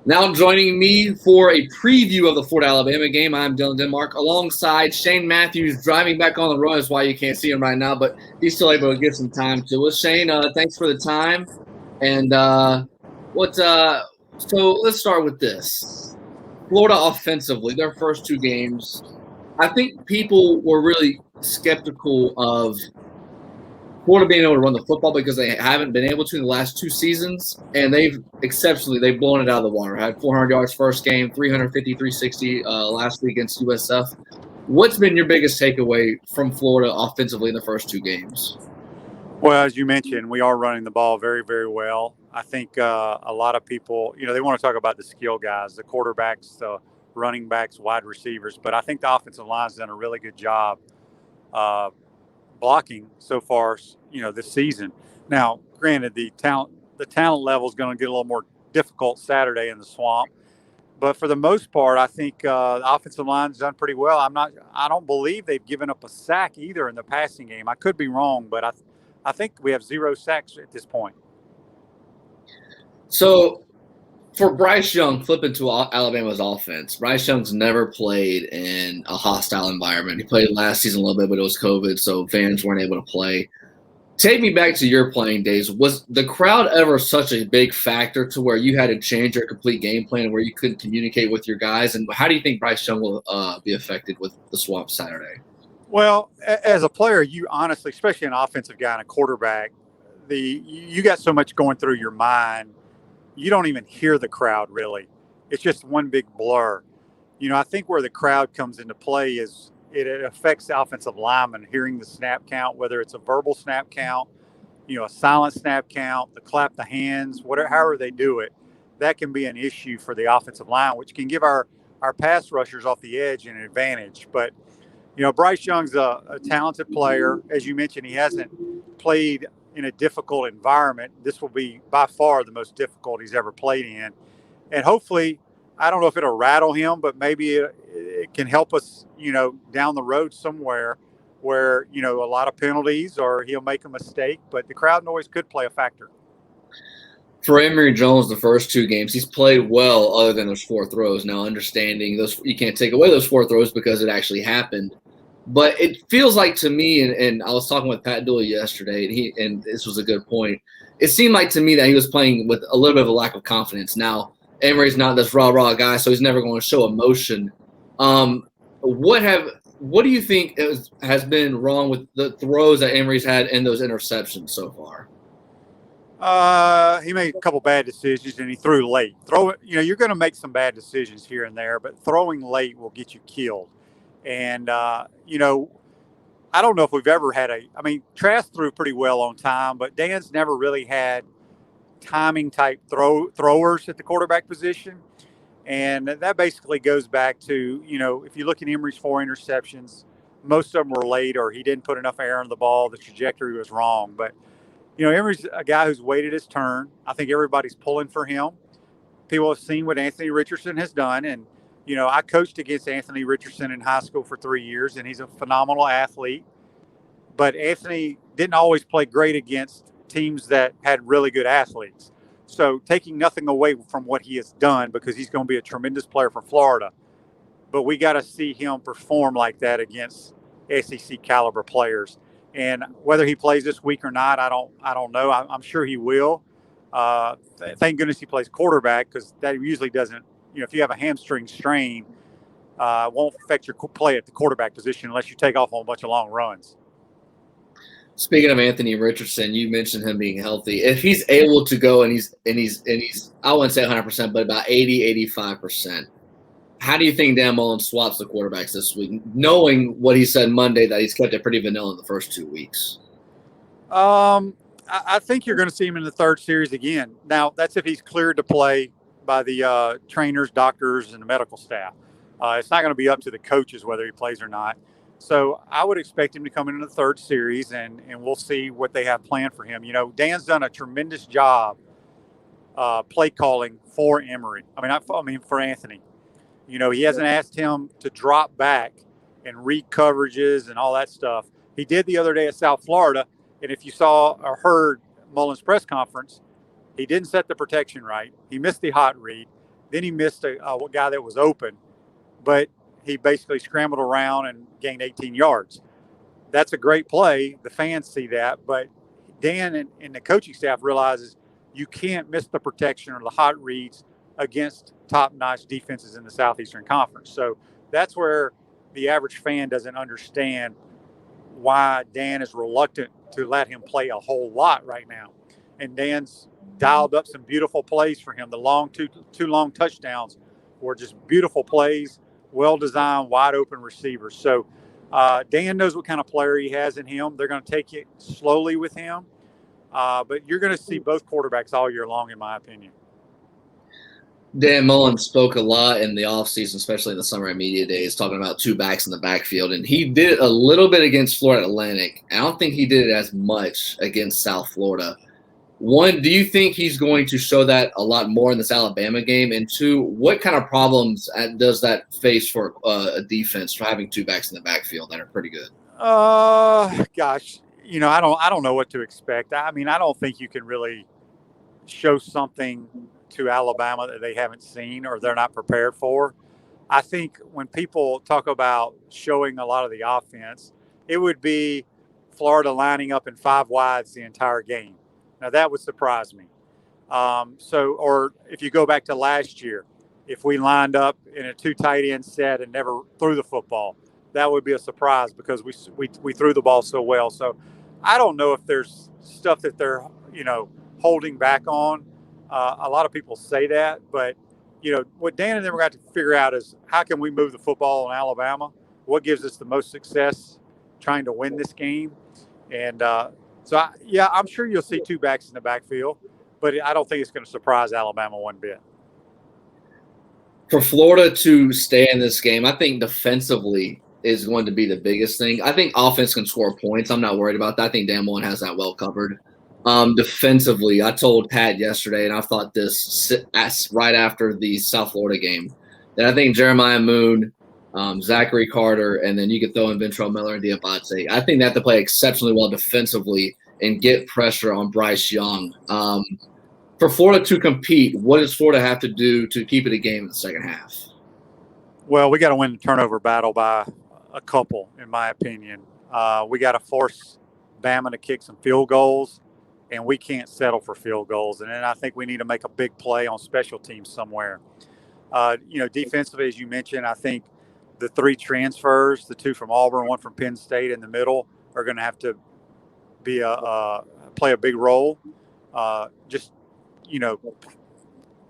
Now joining me for a preview of the Florida-Alabama game, I'm Dylan Denmark, alongside Shane Matthews, driving back on the road. That's why you can't see him right now, but he's still able to give some time to us. Shane, thanks for the time. And so let's start with this. Florida offensively, their first two games, I think people were really skeptical of Florida being able to run the football because they haven't been able to in the last two seasons, and they've blown it out of the water. Had 400 yards first game, 350, 360 last week against USF. What's been your biggest takeaway from Florida offensively in the first two games? Well, as you mentioned, we are running the ball very, very well. I think a lot of people, they want to talk about the skill guys, the quarterbacks, the running backs, wide receivers, but I think the offensive line's done a really good job blocking so far, this season. Now, granted, the talent level is going to get a little more difficult Saturday in the Swamp, but for the most part, I think the offensive line's done pretty well. I don't believe they've given up a sack either in the passing game. I could be wrong, but I think we have 0 sacks at this point. So, for Bryce Young, flipping to Alabama's offense, Bryce Young's never played in a hostile environment. He played last season a little bit, but it was COVID, so fans weren't able to play. Take me back to your playing days. Was the crowd ever such a big factor to where you had to change your complete game plan, where you couldn't communicate with your guys? And how do you think Bryce Young will be affected with the Swamp Saturday? Well, as a player, you honestly, especially an offensive guy and a quarterback, you got so much going through your mind. You don't even hear the crowd, really. It's just one big blur. I think where the crowd comes into play is it affects the offensive lineman hearing the snap count, whether it's a verbal snap count, a silent snap count, the clap the hands, however they do it. That can be an issue for the offensive line, which can give our pass rushers off the edge an advantage. But, Bryce Young's a talented player. As you mentioned, he hasn't played in a difficult environment. This will be by far the most difficult he's ever played in. And hopefully, I don't know if it'll rattle him, but maybe it can help us, down the road somewhere where, a lot of penalties or he'll make a mistake, but the crowd noise could play a factor. For Emory Jones, the first two games, he's played well other than those four throws. Now, understanding those, you can't take away those four throws because it actually happened. But it feels like to me, and I was talking with Pat Dooley yesterday, and this was a good point. It seemed like to me that he was playing with a little bit of a lack of confidence. Now, Emory's not this rah-rah guy, so he's never going to show emotion. What do you think has been wrong with the throws that Emory's had and those interceptions so far? He made a couple bad decisions, and he threw late. You're going to make some bad decisions here and there, but throwing late will get you killed. And, I don't know if we've ever had Trask threw pretty well on time, but Dan's never really had timing type throwers at the quarterback position. And that basically goes back to, if you look at Emory's 4 interceptions, most of them were late or he didn't put enough air on the ball. The trajectory was wrong. But, Emory's a guy who's waited his turn. I think everybody's pulling for him. People have seen what Anthony Richardson has done. And, I coached against Anthony Richardson in high school for 3 years, and he's a phenomenal athlete. But Anthony didn't always play great against teams that had really good athletes. So taking nothing away from what he has done, because he's going to be a tremendous player for Florida. But we got to see him perform like that against SEC caliber players. And whether he plays this week or not, I don't know. I'm sure he will. Thank goodness he plays quarterback, because that usually doesn't. If you have a hamstring strain, won't affect your play at the quarterback position unless you take off on a bunch of long runs. Speaking of Anthony Richardson, you mentioned him being healthy. If he's able to go and he's I wouldn't say 100%, but about 80-85%, how do you think Dan Mullen swaps the quarterbacks this week, knowing what he said Monday, that he's kept it pretty vanilla in the first 2 weeks? I think you're going to see him in the third series again. Now, that's if he's cleared to play by the trainers, doctors, and the medical staff. It's not going to be up to the coaches whether he plays or not. So I would expect him to come into the third series, and we'll see what they have planned for him. Dan's done a tremendous job play calling for Emory. For Anthony. He hasn't asked him to drop back and read coverages and all that stuff. He did the other day at South Florida, and if you saw or heard Mullen's press conference, he didn't set the protection right. He missed the hot read. Then he missed a guy that was open, but he basically scrambled around and gained 18 yards. That's a great play. The fans see that, but Dan and the coaching staff realizes you can't miss the protection or the hot reads against top-notch defenses in the Southeastern Conference. So that's where the average fan doesn't understand why Dan is reluctant to let him play a whole lot right now. And Dan's dialed up some beautiful plays for him. The two long touchdowns were just beautiful plays, well designed, wide open receivers. So Dan knows what kind of player he has in him. They're going to take it slowly with him, but you're going to see both quarterbacks all year long, in my opinion. Dan Mullen spoke a lot in the offseason, especially in the summer and media days, talking about two backs in the backfield. And he did it a little bit against Florida Atlantic. I don't think he did it as much against South Florida. One, do you think he's going to show that a lot more in this Alabama game? And two, what kind of problems does that face for a defense for having two backs in the backfield that are pretty good? Gosh, I don't know what to expect. I mean, I don't think you can really show something to Alabama that they haven't seen or they're not prepared for. I think when people talk about showing a lot of the offense, it would be Florida lining up in five wides the entire game. Now that would surprise me. Or if you go back to last year, if we lined up in a two tight end set and never threw the football, that would be a surprise because we threw the ball so well. So I don't know if there's stuff that they're holding back on. A lot of people say that, but what Dan and them got to figure out is how can we move the football in Alabama? What gives us the most success trying to win this game? And I'm sure you'll see two backs in the backfield, but I don't think it's going to surprise Alabama one bit. For Florida to stay in this game, I think defensively is going to be the biggest thing. I think offense can score points. I'm not worried about that. I think Dan Mullen has that well covered. Defensively, I told Pat yesterday, and I thought this right after the South Florida game, that I think Jeremiah Moon, Zachary Carter, and then you could throw in Ventrell Miller and Diabate. I think they have to play exceptionally well defensively and get pressure on Bryce Young. For Florida to compete, what does Florida have to do to keep it a game in the second half? Well, we got to win the turnover battle by a couple, in my opinion. We got to force Bama to kick some field goals, and we can't settle for field goals. And then I think we need to make a big play on special teams somewhere. Defensively, as you mentioned, I think the three transfers, the two from Auburn, one from Penn State in the middle, are going to have to be play a big role.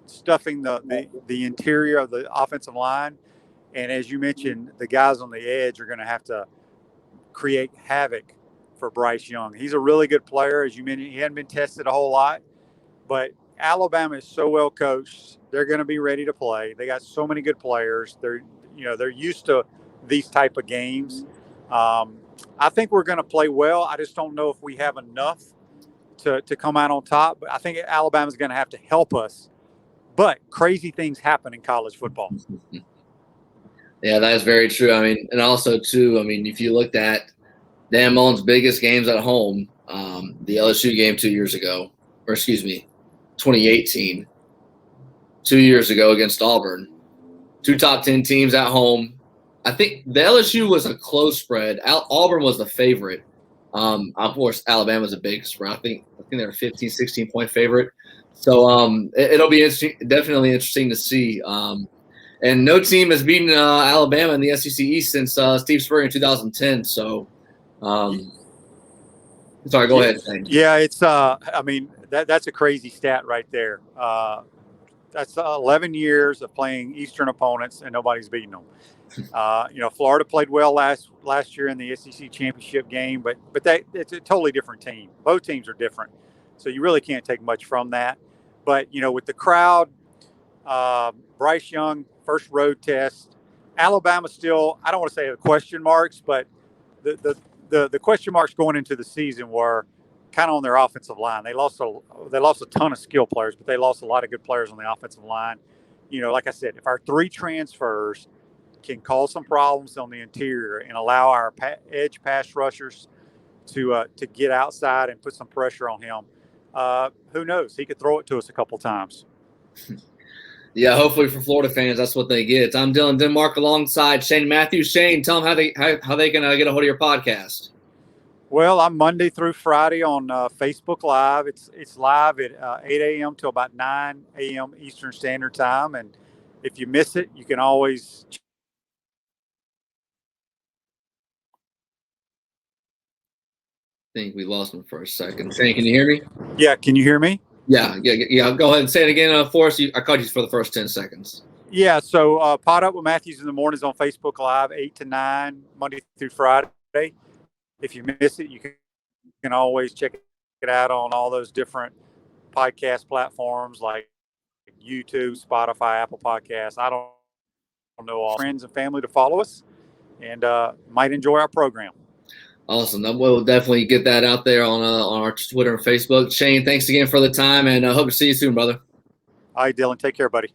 Stuffing the interior of the offensive line. And as you mentioned, the guys on the edge are going to have to create havoc for Bryce Young. He's a really good player. As you mentioned, he hadn't been tested a whole lot, but Alabama is so well coached. They're going to be ready to play. They got so many good players. They're used to these type of games. I think we're going to play well. I just don't know if we have enough to come out on top. But I think Alabama's going to have to help us. But crazy things happen in college football. Yeah, that is very true. I mean, and also, too, if you looked at Dan Mullen's biggest games at home, the LSU game 2 years ago, 2018, 2 years ago against Auburn, two top 10 teams at home. I think the LSU was a close spread. Auburn was the favorite. Of course, Alabama's a big spread. I think they're a 15, 16-point favorite. So it'll be definitely interesting to see. And no team has beaten Alabama in the SEC East since Steve Spurrier in 2010. So, sorry, go ahead. Yeah, it's that's a crazy stat right there. That's 11 years of playing Eastern opponents and nobody's beaten them. Florida played well last year in the SEC championship game, but it's a totally different team. Both teams are different, so you really can't take much from that. But with the crowd, Bryce Young first road test, Alabama still, I don't want to say the question marks, but the question marks going into the season were kind of on their offensive line. They lost a ton of skill players, but they lost a lot of good players on the offensive line. Like I said, if our three transfers can cause some problems on the interior and allow our edge pass rushers to get outside and put some pressure on him, who knows? He could throw it to us a couple times. Yeah, hopefully for Florida fans, that's what they get. I'm Dylan Denmark alongside Shane Matthews. Shane, tell them how they can get a hold of your podcast. Well, I'm Monday through Friday on Facebook Live. It's live at 8 a.m. till about 9 a.m. Eastern Standard Time, and if you miss it, you can always. I think we lost him for a second. Shane, can you hear me? Yeah, can you hear me? Yeah. Go ahead and say it again for us. I caught you for the first 10 seconds. Yeah, so Pot Up with Matthews in the Mornings on Facebook Live, 8 to 9, Monday through Friday. If you miss it, you can always check it out on all those different podcast platforms like YouTube, Spotify, Apple Podcasts. I don't know all friends and family to follow us and might enjoy our program. Awesome. We'll definitely get that out there on our Twitter and Facebook. Shane, thanks again for the time, and I hope to see you soon, brother. All right, Dylan, take care, buddy.